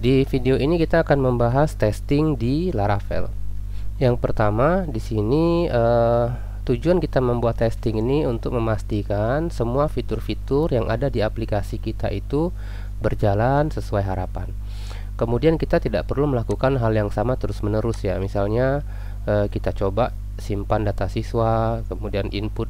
Di video ini kita akan membahas testing di Laravel. Yang pertama di sini tujuan kita membuat testing ini untuk memastikan semua fitur-fitur yang ada di aplikasi kita itu berjalan sesuai harapan. Kemudian kita tidak perlu melakukan hal yang sama terus-menerus ya. Misalnya kita coba simpan data siswa, kemudian input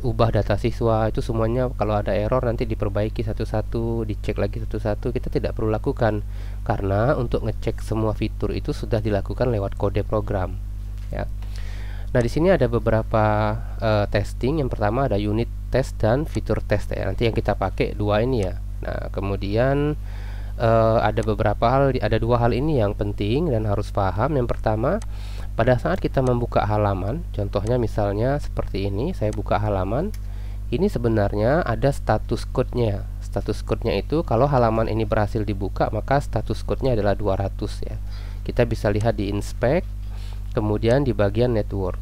ubah data siswa, itu semuanya kalau ada error nanti diperbaiki satu-satu, dicek lagi satu-satu. Kita tidak perlu lakukan karena untuk ngecek semua fitur itu sudah dilakukan lewat kode program ya. Nah, di sini ada beberapa testing. Yang pertama ada unit test dan fitur test ya. Nanti yang kita pakai dua ini ya. Nah, kemudian ada beberapa hal, ada dua hal ini yang penting dan harus paham. Yang pertama, pada saat kita membuka halaman, contohnya misalnya seperti ini, saya buka halaman, ini sebenarnya ada status code-nya. Status code-nya itu kalau halaman ini berhasil dibuka, maka status code-nya adalah 200 ya. Kita bisa lihat di inspect, kemudian di bagian network.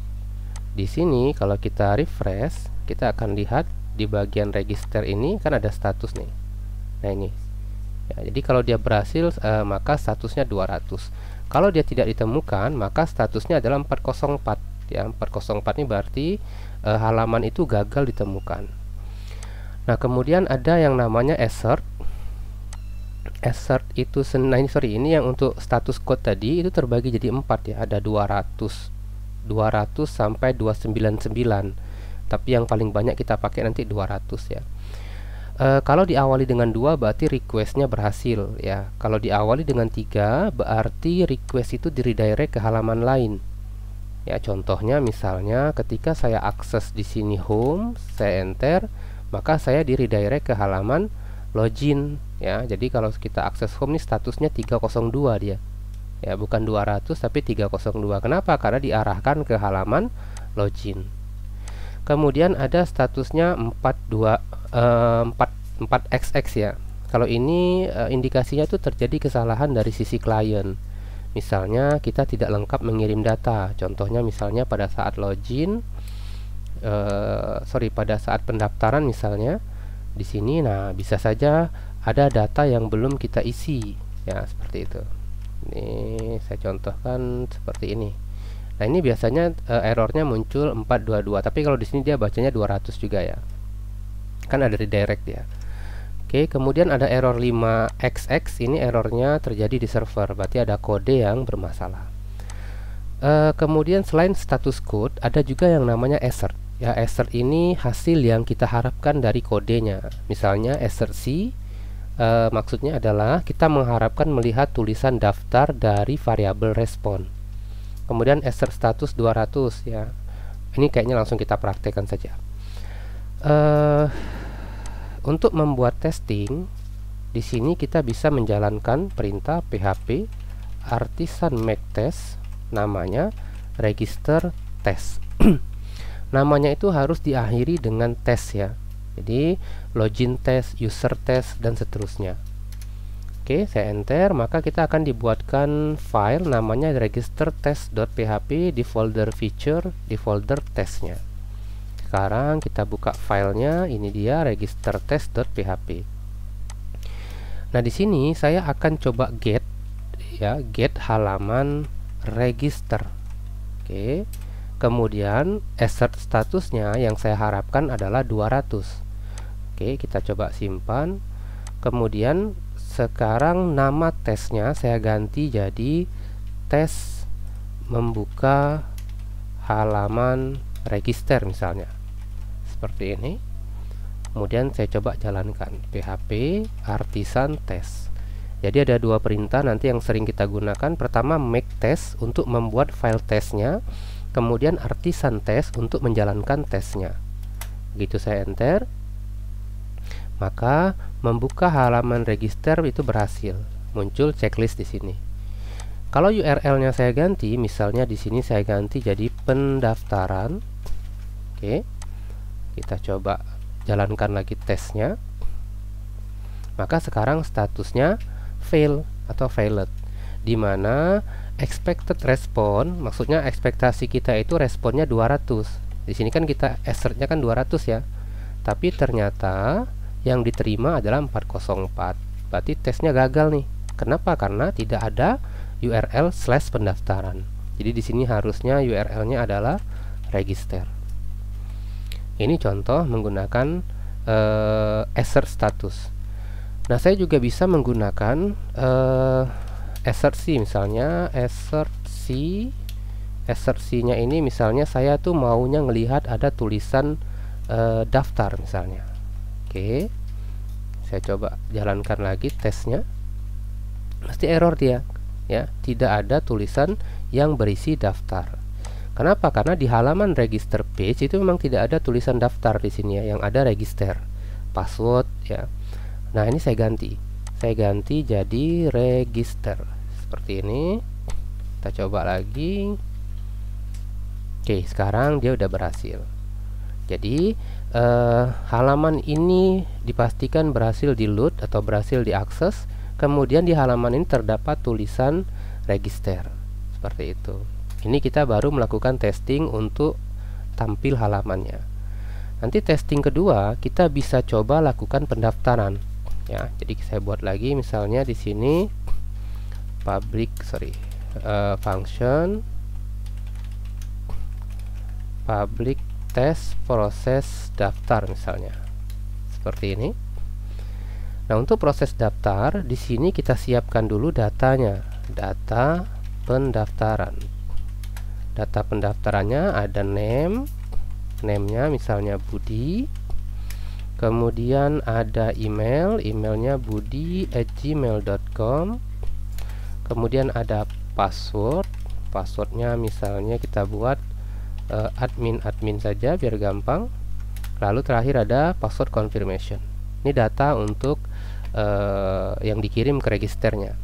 Di sini kalau kita refresh, kita akan lihat di bagian register ini kan ada status nih. Nah, ini. Ya, jadi kalau dia berhasil maka statusnya 200. Kalau dia tidak ditemukan, maka statusnya adalah 404 ya. 404 ini berarti halaman itu gagal ditemukan. Nah, kemudian ada yang namanya assert. Assert itu ini yang untuk status code tadi itu terbagi jadi 4 ya. Ada 200 sampai 299. Tapi yang paling banyak kita pakai nanti 200 ya. Kalau diawali dengan 2 berarti requestnya berhasil ya. Kalau diawali dengan 3 berarti request itu di-redirect ke halaman lain. Ya, contohnya misalnya ketika saya akses di sini home, saya enter, maka saya di-redirect ke halaman login ya. Jadi kalau kita akses home nih statusnya 302 dia. Ya, bukan 200 tapi 302. Kenapa? Karena diarahkan ke halaman login. Kemudian ada statusnya 4xx ya. Kalau ini indikasinya itu terjadi kesalahan dari sisi klien. Misalnya kita tidak lengkap mengirim data. Contohnya misalnya pada saat login, pada saat pendaftaran misalnya di sini. Nah, bisa saja ada data yang belum kita isi ya, seperti itu. Ini saya contohkan seperti ini. Nah, ini biasanya errornya muncul 422, tapi kalau di sini dia bacanya 200 juga ya. Kan ada redirect ya. Oke, kemudian ada error 5xx, ini errornya terjadi di server, berarti ada kode yang bermasalah. Kemudian selain status code, ada juga yang namanya assert. Ya, assert ini hasil yang kita harapkan dari kodenya. Misalnya assert C, maksudnya adalah kita mengharapkan melihat tulisan daftar dari variabel respon. Kemudian assert status 200 ya. Ini kayaknya langsung kita praktekkan saja. Untuk membuat testing, di sini kita bisa menjalankan perintah php artisan make test, namanya register test. Namanya itu harus diakhiri dengan test ya. Jadi login test, user test dan seterusnya. Oke, saya enter, maka kita akan dibuatkan file namanya register test.php di folder feature, di folder testnya. Sekarang kita buka filenya, ini dia register test.php. Nah, di sini saya akan coba get ya, get halaman register. Oke. Kemudian assert statusnya yang saya harapkan adalah 200. Oke, kita coba simpan. Kemudian sekarang nama tesnya saya ganti jadi tes membuka halaman register misalnya. Seperti ini. Kemudian saya coba jalankan php artisan test. Jadi ada dua perintah nanti yang sering kita gunakan. Pertama make test untuk membuat file testnya, kemudian artisan test untuk menjalankan tesnya. Begitu saya enter, maka membuka halaman register itu berhasil. Muncul checklist di sini. Kalau URL-nya saya ganti, misalnya di sini saya ganti jadi pendaftaran. Oke. Kita coba jalankan lagi tesnya. Maka sekarang statusnya fail atau failed, di mana expected response, maksudnya ekspektasi kita itu responnya 200. Di sini kan kita assertnya kan 200 ya. Tapi ternyata yang diterima adalah 404. Berarti tesnya gagal nih Kenapa? Karena tidak ada URL / pendaftaran. Jadi di sini harusnya URL-nya adalah register. Ini contoh menggunakan assert status. Nah, saya juga bisa menggunakan assert C, misalnya assert C-nya ini misalnya saya tuh maunya ngelihat ada tulisan daftar misalnya. Oke, saya coba jalankan lagi tesnya. Pasti error dia, ya, tidak ada tulisan yang berisi daftar. Kenapa? Karena di halaman register page itu memang tidak ada tulisan daftar di sini ya, yang ada register, password ya. Nah, ini saya ganti jadi register seperti ini. Kita coba lagi. Oke, sekarang dia udah berhasil. Jadi halaman ini dipastikan berhasil di load atau berhasil diakses. Kemudian di halaman ini terdapat tulisan register seperti itu. Ini kita baru melakukan testing untuk tampil halamannya. Nanti testing kedua kita bisa coba lakukan pendaftaran ya. Jadi saya buat lagi misalnya di sini function public test proses daftar misalnya. Seperti ini. Nah, untuk proses daftar di sini kita siapkan dulu datanya. Data pendaftaran. Data pendaftarannya ada name-nya misalnya Budi. Kemudian ada emailnya budi@gmail.com. Kemudian ada passwordnya misalnya kita buat admin saja biar gampang. Lalu terakhir ada password confirmation. Ini data untuk yang dikirim ke registernya.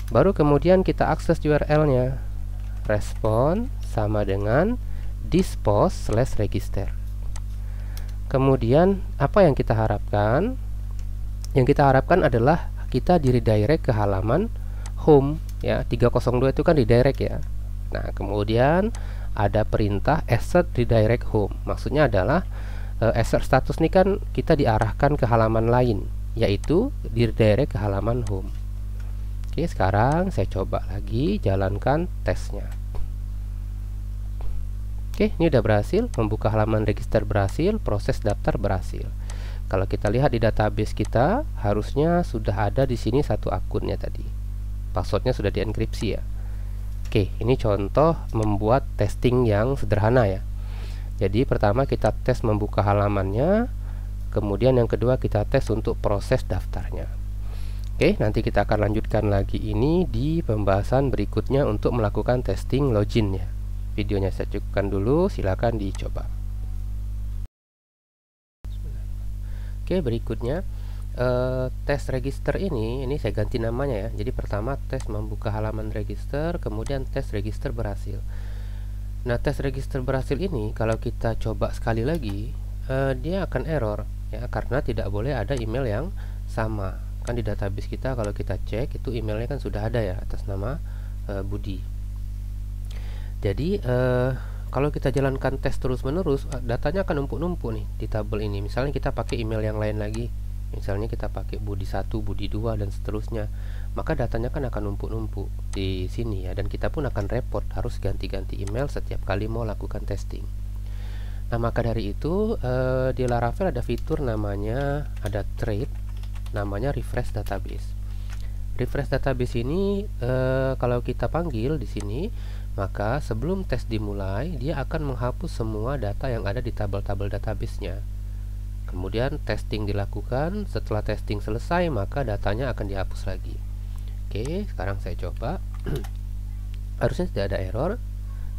Baru kemudian kita akses URL-nya. Respon sama dengan dispose/register. Kemudian apa yang kita harapkan? Yang kita harapkan adalah kita di redirect ke halaman home ya. 302 itu kan redirect ya. Nah, kemudian ada perintah assert redirect home. Maksudnya adalah assert status ini kan kita diarahkan ke halaman lain, yaitu di redirect ke halaman home. Oke, sekarang saya coba lagi jalankan tesnya. Oke, ini udah berhasil, membuka halaman register berhasil, proses daftar berhasil. Kalau kita lihat di database kita, harusnya sudah ada di sini satu akunnya tadi. Passwordnya sudah dienkripsi ya. Oke, ini contoh membuat testing yang sederhana ya. Jadi pertama kita tes membuka halamannya, kemudian yang kedua kita tes untuk proses daftarnya. Oke, nanti kita akan lanjutkan lagi ini di pembahasan berikutnya untuk melakukan testing login ya. Videonya saya cukupkan dulu, silakan dicoba. Oke, berikutnya tes register ini saya ganti namanya ya. Jadi pertama tes membuka halaman register, kemudian tes register berhasil. Nah, tes register berhasil ini kalau kita coba sekali lagi, dia akan error ya, karena tidak boleh ada email yang sama. Kan di database kita kalau kita cek itu emailnya kan sudah ada ya atas nama Budi. Jadi kalau kita jalankan tes terus-menerus, datanya akan numpuk-numpuk nih di tabel ini. Misalnya kita pakai email yang lain lagi, misalnya kita pakai Budi 1, Budi 2 dan seterusnya, maka datanya kan akan numpuk-numpuk di sini ya, dan kita pun akan repot harus ganti-ganti email setiap kali mau lakukan testing. Nah, maka dari itu di Laravel ada fitur namanya ada thread namanya refresh database. Refresh database ini kalau kita panggil di sini, maka sebelum tes dimulai dia akan menghapus semua data yang ada di tabel-tabel database-nya. Kemudian testing dilakukan, setelah testing selesai maka datanya akan dihapus lagi. Oke, sekarang saya coba. Harusnya tidak ada error.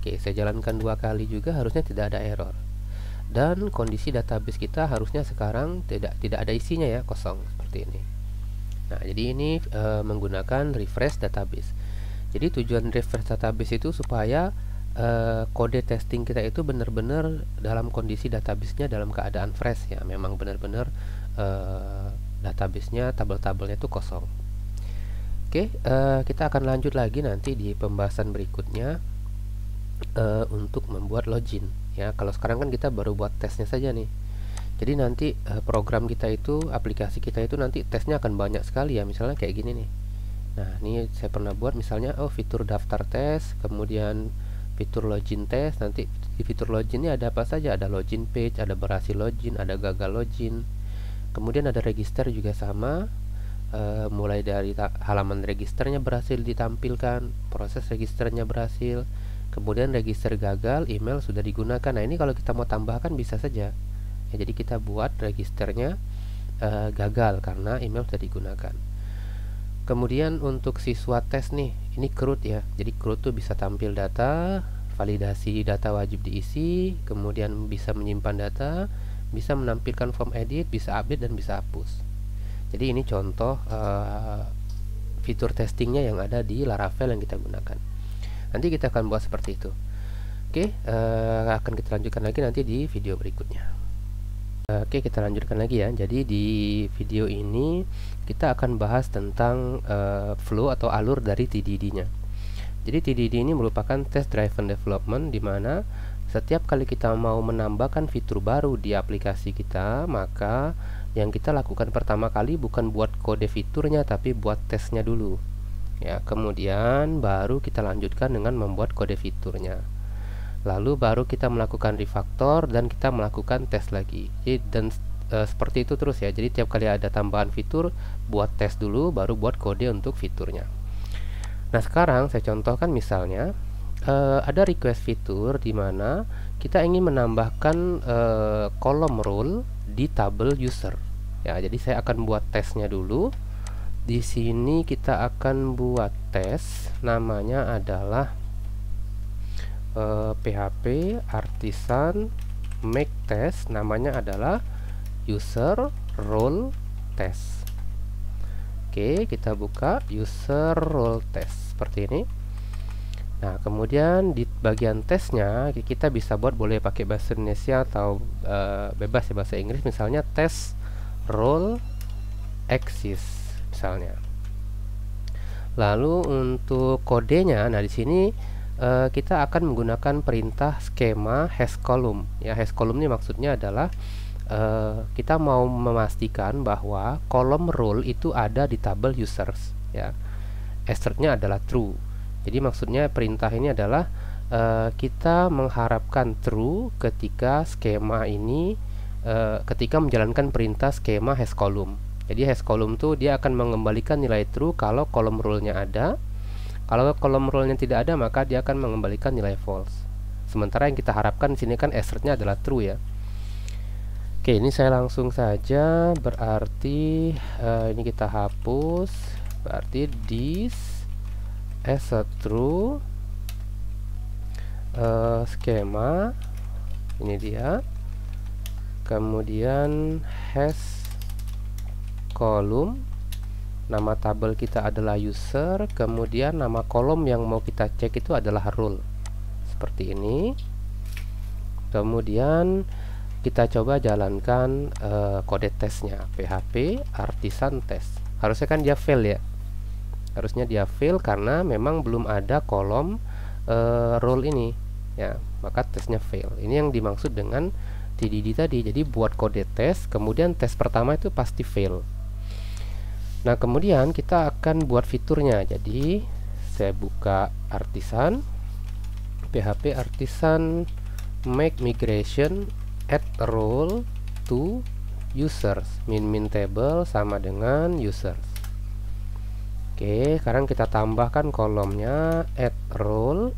Oke, saya jalankan 2 kali juga harusnya tidak ada error. Dan kondisi database kita harusnya sekarang tidak ada isinya ya, kosong seperti ini. Nah, jadi ini menggunakan refresh database. Jadi tujuan refresh database itu supaya kode testing kita itu benar-benar dalam kondisi database-nya dalam keadaan fresh ya. Memang benar-benar database-nya, tabel-tabelnya itu kosong. Oke, kita akan lanjut lagi nanti di pembahasan berikutnya untuk membuat login ya. Kalau sekarang kan kita baru buat tesnya saja nih. Jadi nanti program kita itu, aplikasi kita itu nanti tesnya akan banyak sekali ya. Misalnya kayak gini nih. Nah, ini saya pernah buat misalnya fitur daftar tes, kemudian fitur login tes. Nanti di fitur login ini ada apa saja? Ada login page, ada berhasil login, ada gagal login. Kemudian ada register juga sama. Mulai dari halaman registernya berhasil ditampilkan, proses registernya berhasil, kemudian register gagal, email sudah digunakan. Nah, ini kalau kita mau tambahkan bisa saja ya, jadi kita buat registernya gagal karena email sudah digunakan. Kemudian untuk siswa tes nih, ini CRUD ya, jadi CRUD tuh bisa tampil data, validasi data wajib diisi, kemudian bisa menyimpan data, bisa menampilkan form edit, bisa update dan bisa hapus. Jadi ini contoh fitur testingnya yang ada di Laravel yang kita gunakan. Nanti kita akan buat seperti itu. Oke, akan kita lanjutkan lagi nanti di video berikutnya. Oke, kita lanjutkan lagi ya. Jadi di video ini kita akan bahas tentang flow atau alur dari TDD-nya. Jadi TDD ini merupakan test driven development, di mana setiap kali kita mau menambahkan fitur baru di aplikasi kita, maka yang kita lakukan pertama kali bukan buat kode fiturnya, tapi buat tesnya dulu ya. Kemudian baru kita lanjutkan dengan membuat kode fiturnya, lalu baru kita melakukan refactor dan kita melakukan tes lagi. Dan seperti itu terus ya. Jadi tiap kali ada tambahan fitur, buat tes dulu, baru buat kode untuk fiturnya. Nah, sekarang saya contohkan misalnya ada request fitur di mana kita ingin menambahkan kolom role di tabel user. Ya, jadi saya akan buat tesnya dulu. Di sini kita akan buat tes, namanya adalah PHP artisan make test, namanya adalah user role test. Oke, kita buka user role test seperti ini. Nah, kemudian di bagian tesnya kita bisa buat, boleh pakai bahasa Indonesia atau bebas ya bahasa Inggris, misalnya test role exist misalnya. Lalu untuk kodenya, nah di sini kita akan menggunakan perintah skema hash column ya. Hash column ini maksudnya adalah kita mau memastikan bahwa kolom role itu ada di tabel users ya. Assertnya adalah true. Jadi maksudnya perintah ini adalah kita mengharapkan true ketika skema ini ketika menjalankan perintah skema hash column. Jadi hash column tuh dia akan mengembalikan nilai true kalau kolom role-nya ada. Kalau kolom role-nya tidak ada, maka dia akan mengembalikan nilai false. Sementara yang kita harapkan di sini kan assertnya adalah true ya. Oke, ini saya langsung saja, berarti ini kita hapus. Berarti this as a true skema, ini dia. Kemudian hash column, nama tabel kita adalah user, kemudian nama kolom yang mau kita cek itu adalah role, seperti ini. Kemudian kita coba jalankan kode tesnya, PHP artisan test. Harusnya kan dia fail ya, harusnya dia fail karena memang belum ada kolom role ini ya, maka tesnya fail. Ini yang dimaksud dengan TDD tadi. Jadi buat kode tes, kemudian tes pertama itu pasti fail. Nah, kemudian kita akan buat fiturnya. Jadi saya buka artisan, PHP artisan make migration add role to users, min table sama dengan users. Oke, sekarang kita tambahkan kolomnya add role.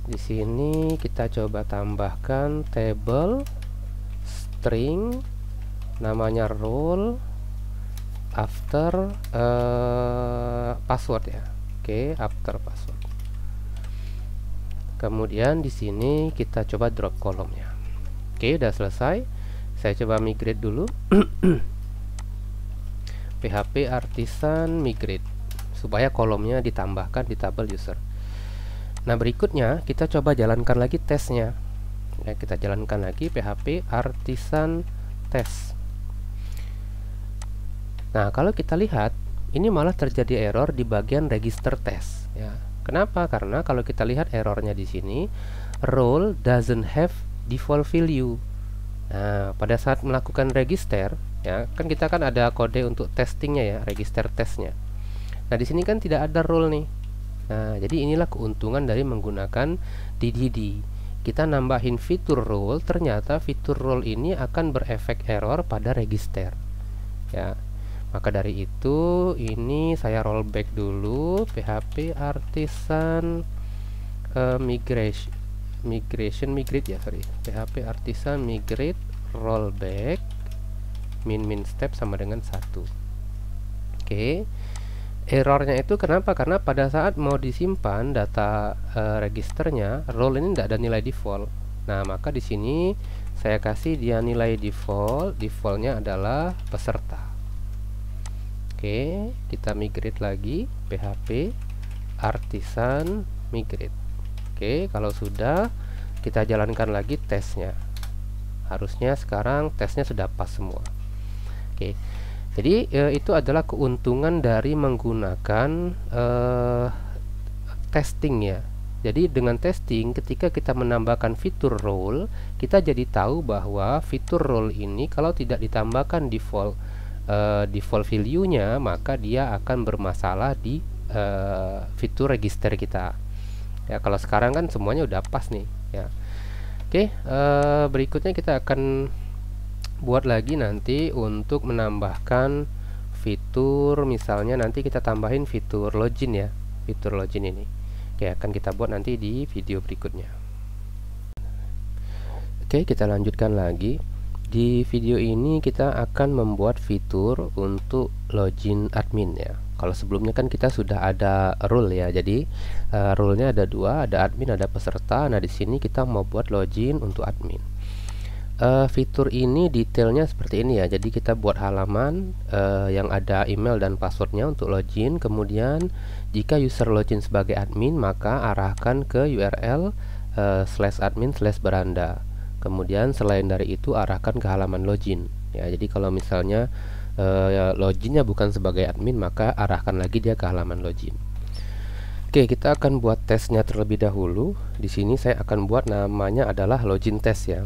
Di sini kita coba tambahkan table string namanya role after password ya. Oke, after password. Kemudian di sini kita coba drop kolomnya. Oke, udah selesai. Saya coba migrate dulu. PHP artisan migrate supaya kolomnya ditambahkan di tabel user. Nah, berikutnya kita coba jalankan lagi tesnya ya. Kita jalankan lagi PHP artisan test. Nah, kalau kita lihat ini malah terjadi error di bagian register test ya. Kenapa? Karena kalau kita lihat errornya di sini, role doesn't have default value Nah, pada saat melakukan register, ya kan kita kan ada kode untuk testingnya ya, register testnya. Nah, di sini kan tidak ada role nih. Nah, jadi inilah keuntungan dari menggunakan DDD. Kita nambahin fitur role, ternyata fitur role ini akan berefek error pada register. Ya. Maka dari itu ini saya rollback dulu PHP artisan migrate PHP artisan migrate rollback min step sama dengan 1. Oke. Errornya itu kenapa? Karena pada saat mau disimpan data registernya, role ini tidak ada nilai default. Nah, maka di sini saya kasih dia nilai default. Defaultnya adalah peserta. Oke, kita migrate lagi PHP artisan migrate. Oke, kalau sudah kita jalankan lagi tesnya. Harusnya sekarang tesnya sudah pas semua. Oke. Jadi itu adalah keuntungan dari menggunakan testing ya. Jadi dengan testing, ketika kita menambahkan fitur role, kita jadi tahu bahwa fitur role ini kalau tidak ditambahkan default value-nya, maka dia akan bermasalah di fitur register kita. Ya, kalau sekarang kan semuanya udah pas nih. Ya. Oke, berikutnya kita akan buat lagi nanti untuk menambahkan fitur, misalnya nanti kita tambahin fitur login ya, fitur login ini. Oke, akan kita buat nanti di video berikutnya. Oke, kita lanjutkan lagi. Di video ini kita akan membuat fitur untuk login admin ya. Kalau sebelumnya kan kita sudah ada role ya. Jadi role-nya ada dua, ada admin, ada peserta. Nah, di sini kita mau buat login untuk admin. Fitur ini detailnya seperti ini ya. Jadi kita buat halaman yang ada email dan passwordnya untuk login. Kemudian jika user login sebagai admin, maka arahkan ke URL /admin/beranda. Kemudian selain dari itu arahkan ke halaman login ya. Jadi kalau misalnya loginnya bukan sebagai admin, maka arahkan lagi dia ke halaman login. Oke, kita akan buat tesnya terlebih dahulu. Di sini saya akan buat namanya adalah login test ya.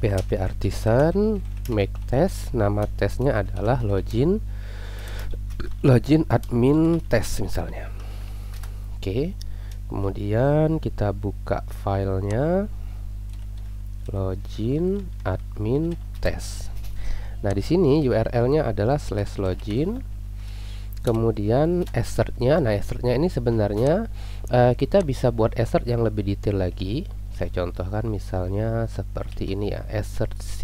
PHP artisan make test, nama tesnya adalah login admin test misalnya. Oke. Kemudian kita buka filenya login admin test. Nah, di sini URL-nya adalah /login. Kemudian assertnya, nah assertnya ini sebenarnya kita bisa buat assert yang lebih detail lagi. Saya contohkan misalnya seperti ini ya, assert C.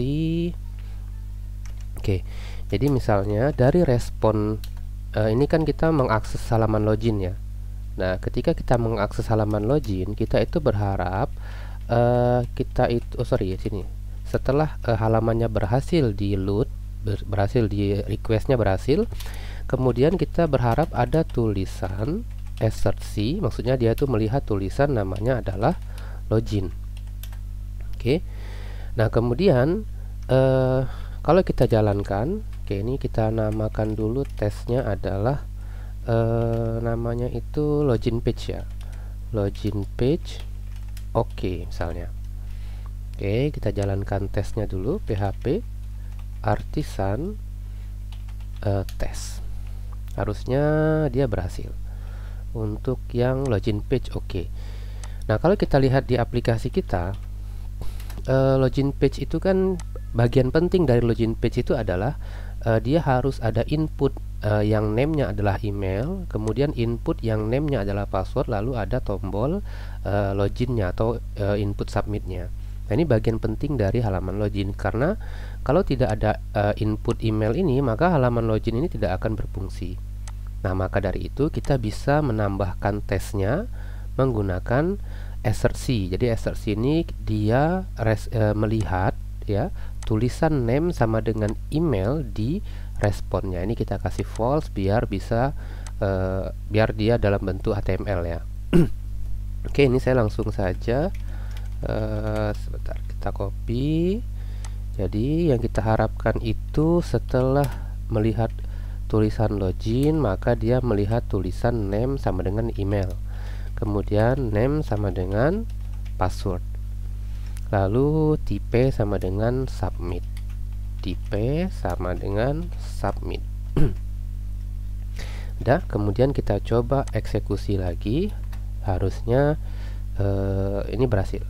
Oke, jadi misalnya dari respon ini kan kita mengakses halaman login ya. Nah, ketika kita mengakses halaman login, kita itu berharap setelah halamannya berhasil di load, berhasil di requestnya berhasil, kemudian kita berharap ada tulisan assert C, maksudnya dia itu melihat tulisan namanya adalah login. Oke. Nah, kemudian kalau kita jalankan, oke, ini kita namakan dulu tesnya adalah namanya itu login page ya, login page. Oke, misalnya. Oke, kita jalankan tesnya dulu, PHP artisan tes. Harusnya dia berhasil untuk yang login page. Oke. Nah, kalau kita lihat di aplikasi kita, login page itu kan bagian penting dari login page itu adalah dia harus ada input yang name-nya adalah email, kemudian input yang name-nya adalah password, lalu ada tombol login-nya atau input submit-nya. Nah, ini bagian penting dari halaman login, karena kalau tidak ada input email ini, maka halaman login ini tidak akan berfungsi. Nah, maka dari itu kita bisa menambahkan tesnya menggunakan assert C. Jadi assert C ini dia melihat ya tulisan name sama dengan email di responnya. Ini kita kasih false biar bisa biar dia dalam bentuk HTML ya. Oke, ini saya langsung saja sebentar, kita copy. Jadi yang kita harapkan itu setelah melihat tulisan login, maka dia melihat tulisan name sama dengan email, kemudian name sama dengan password. lalu tipe sama dengan submit. Tipe sama dengan submit. Udah, kemudian kita coba eksekusi lagi. Harusnya ini berhasil.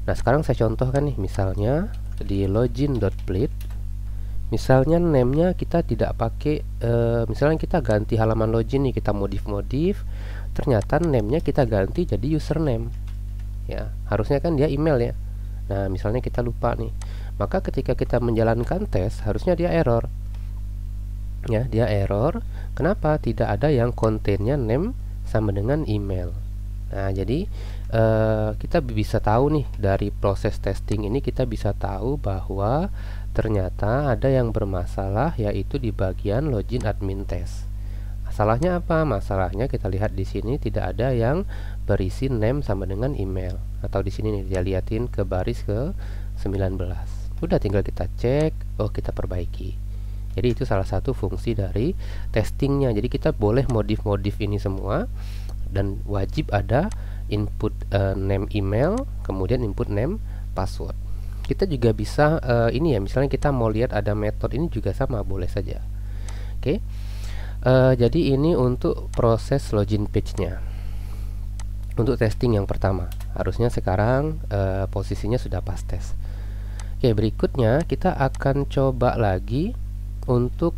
Nah, sekarang saya contohkan nih, misalnya di login.plate, misalnya name-nya kita tidak pakai, misalnya kita ganti halaman login nih, kita modif-modif, ternyata name-nya kita ganti jadi username. Ya, harusnya kan dia email ya. Nah, misalnya kita lupa nih, maka ketika kita menjalankan tes, harusnya dia error. Ya, dia error. Kenapa? Tidak ada yang kontennya name sama dengan email. Nah, jadi kita bisa tahu nih, dari proses testing ini kita bisa tahu bahwa ternyata ada yang bermasalah, yaitu di bagian login admin test. Masalahnya apa? Masalahnya kita lihat di sini tidak ada yang berisi name sama dengan email. Atau di sini nih dia liatin ke baris ke 19. Udah, tinggal kita cek, oh kita perbaiki. Jadi itu salah satu fungsi dari testingnya. Jadi kita boleh modif-modif ini semua, dan wajib ada input name email, kemudian input name password. Kita juga bisa ini ya, misalnya kita mau lihat ada metode, ini juga sama, boleh saja. Oke. Jadi ini untuk proses login page-nya. Untuk testing yang pertama, harusnya sekarang posisinya sudah pas tes. Oke, berikutnya kita akan coba lagi untuk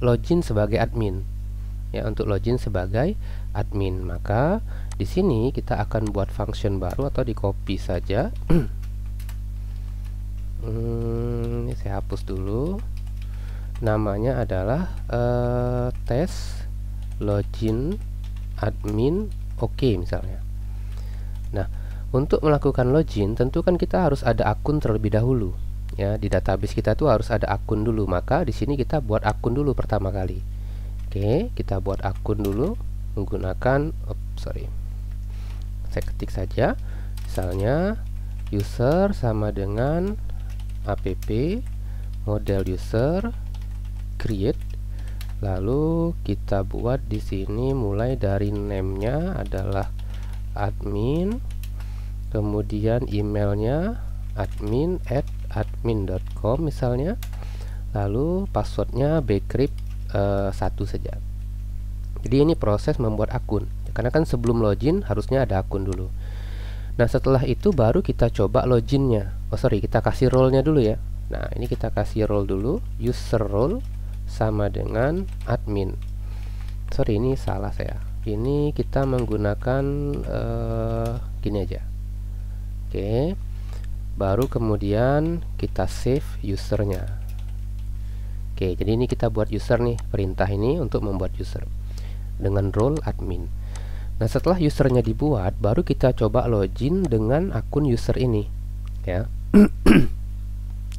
login sebagai admin. Ya, untuk login sebagai admin, maka di sini kita akan buat function baru, atau di copy saja. Ini saya hapus dulu. Namanya adalah tes login admin, oke misalnya. Nah, untuk melakukan login tentu kan kita harus ada akun terlebih dahulu. Ya, di database kita tuh harus ada akun dulu. Maka di sini kita buat akun dulu pertama kali. Oke, kita buat akun dulu menggunakan saya ketik saja, misalnya user sama dengan app model user create, lalu kita buat di sini mulai dari name-nya adalah admin, kemudian emailnya admin@admin.com misalnya, lalu passwordnya bcrypt 1 saja. Jadi ini proses membuat akun, karena kan sebelum login harusnya ada akun dulu. Nah, setelah itu baru kita coba loginnya. Kita kasih role-nya dulu ya. Nah, ini kita kasih role dulu, user role sama dengan admin. Ini salah saya. Ini kita menggunakan gini aja. Oke. Baru kemudian kita save usernya. Oke, jadi ini kita buat user nih, perintah ini untuk membuat user dengan role admin. Nah, setelah usernya dibuat, baru kita coba login dengan akun user ini, ya.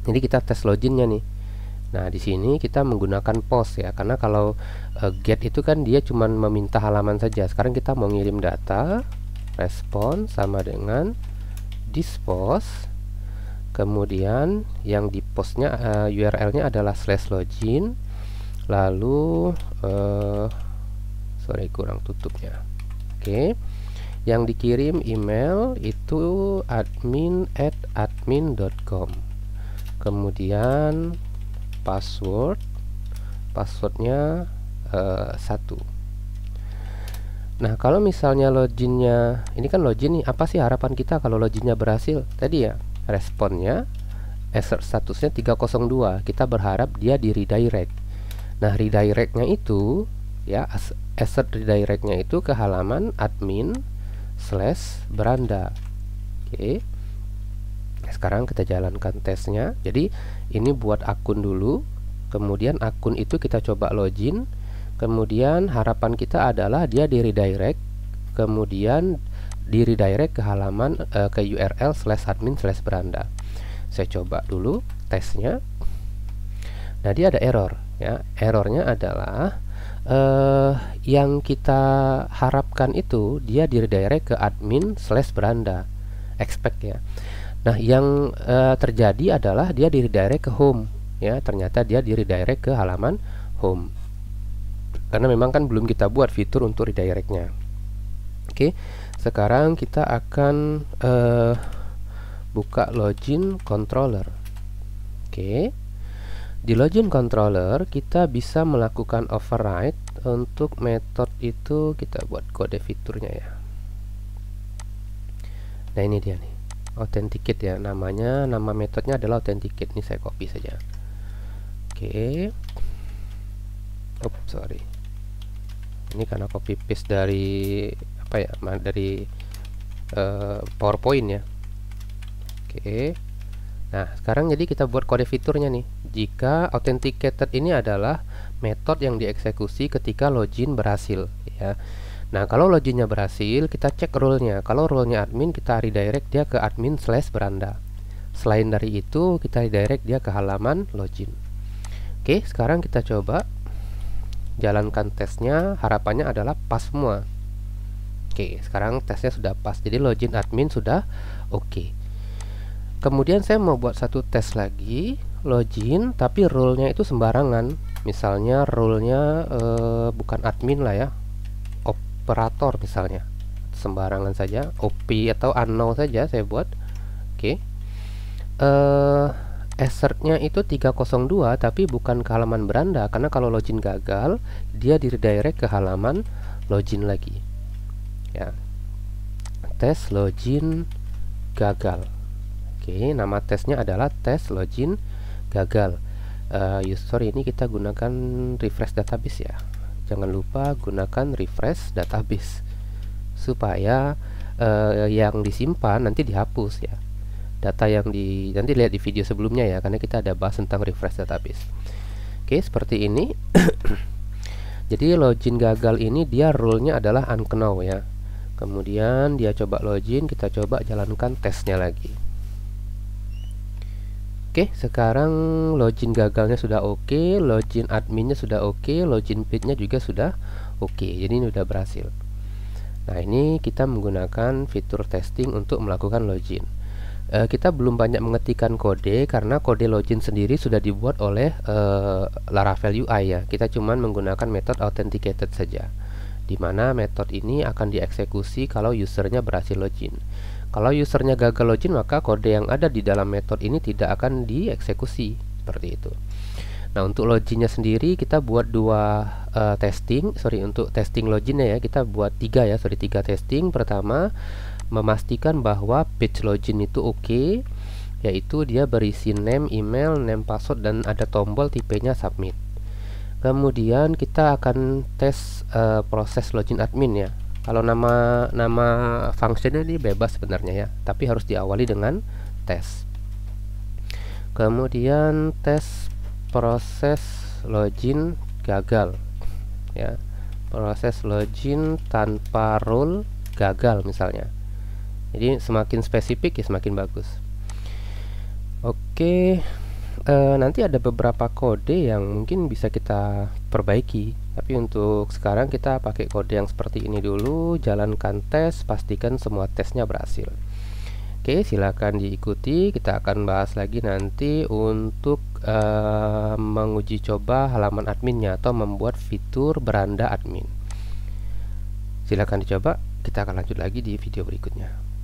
Jadi kita tes loginnya nih. Nah, di sini kita menggunakan post ya, karena kalau get itu kan dia cuma meminta halaman saja. Sekarang kita mau ngirim data, respon sama dengan this post. Kemudian yang di postnya URL-nya adalah /login, lalu kurang tutupnya. Oke, yang dikirim email itu admin@admin.com. Kemudian passwordnya 1. Nah, kalau misalnya loginnya, ini kan login nih, apa sih harapan kita kalau loginnya berhasil? Tadi ya, responnya assert statusnya 302, kita berharap dia di redirect. Nah, redirectnya itu ya, assert redirectnya itu ke halaman admin/beranda. Oke. Sekarang kita jalankan tesnya. Jadi ini buat akun dulu, kemudian akun itu kita coba login, kemudian harapan kita adalah dia di redirect, kemudian di redirect ke halaman ke URL /admin/beranda. Saya coba dulu tesnya. Nah, dia ada error ya. Errornya adalah yang kita harapkan itu dia di redirect ke admin/beranda, expect ya. Nah, yang terjadi adalah dia di redirect ke home ya. Ternyata dia di redirect ke halaman home, karena memang kan belum kita buat fitur untuk redirectnya. Oke, sekarang kita akan buka login controller. Oke. Di login controller kita bisa melakukan override. Untuk metode itu kita buat kode fiturnya ya. Nah, ini dia nih, authenticate ya namanya. Nama metodenya adalah authenticate. Ini saya copy saja. Oke. Sorry. Ini karena copy paste dari apa ya? Dari PowerPoint ya. Oke. Nah, sekarang jadi kita buat kode fiturnya nih. Jika authenticated ini adalah metode yang dieksekusi ketika login berhasil ya. Nah, kalau loginnya berhasil, kita cek rule-nya. Kalau rule-nya admin, kita redirect dia ke admin/beranda. Selain dari itu, kita redirect dia ke halaman login. Oke, sekarang kita coba jalankan tesnya. Harapannya adalah pas semua. Oke, sekarang tesnya sudah pas. Jadi login admin sudah oke. Kemudian saya mau buat satu tes lagi, login tapi role-nya itu sembarangan. Misalnya role-nya bukan admin lah ya, operator misalnya, sembarangan saja, OP atau unknown saja saya buat. Oke. Assert-nya itu 302 tapi bukan ke halaman beranda, karena kalau login gagal dia di redirect ke halaman login lagi ya. Tes login gagal. Oke, nama tesnya adalah tes login gagal. Sorry, ini kita gunakan refresh database ya. Jangan lupa gunakan refresh database supaya yang disimpan nanti dihapus ya. Data yang nanti lihat di video sebelumnya ya, karena kita ada bahas tentang refresh database. Oke, seperti ini. Jadi login gagal ini dia rule-nya adalah unknown ya. Kemudian dia coba login, kita coba jalankan tesnya lagi. Oke, sekarang login gagalnya sudah oke, login adminnya sudah oke, login page-nya juga sudah oke. Jadi ini sudah berhasil. Nah, ini kita menggunakan fitur testing untuk melakukan login. Kita belum banyak mengetikkan kode karena kode login sendiri sudah dibuat oleh Laravel UI ya. Kita cuma menggunakan metode authenticated saja, di mana metode ini akan dieksekusi kalau usernya berhasil login. Kalau usernya gagal login, maka kode yang ada di dalam metode ini tidak akan dieksekusi, seperti itu. Nah, untuk loginnya sendiri kita buat untuk testing loginnya ya, kita buat tiga testing. Pertama, memastikan bahwa page login itu oke, yaitu dia berisi name, email, name, password, dan ada tombol tipenya submit. Kemudian kita akan tes proses login admin ya. Kalau nama functionnya ini bebas sebenarnya ya, tapi harus diawali dengan tes. Kemudian tes proses login gagal ya, proses login tanpa role gagal misalnya. Jadi semakin spesifik ya semakin bagus. Oke, nanti ada beberapa kode yang mungkin bisa kita perbaiki, tapi untuk sekarang kita pakai kode yang seperti ini dulu. Jalankan tes, pastikan semua tesnya berhasil. Oke, silakan diikuti. Kita akan bahas lagi nanti untuk menguji coba halaman adminnya atau membuat fitur beranda admin. Silakan dicoba. Kita akan lanjut lagi di video berikutnya.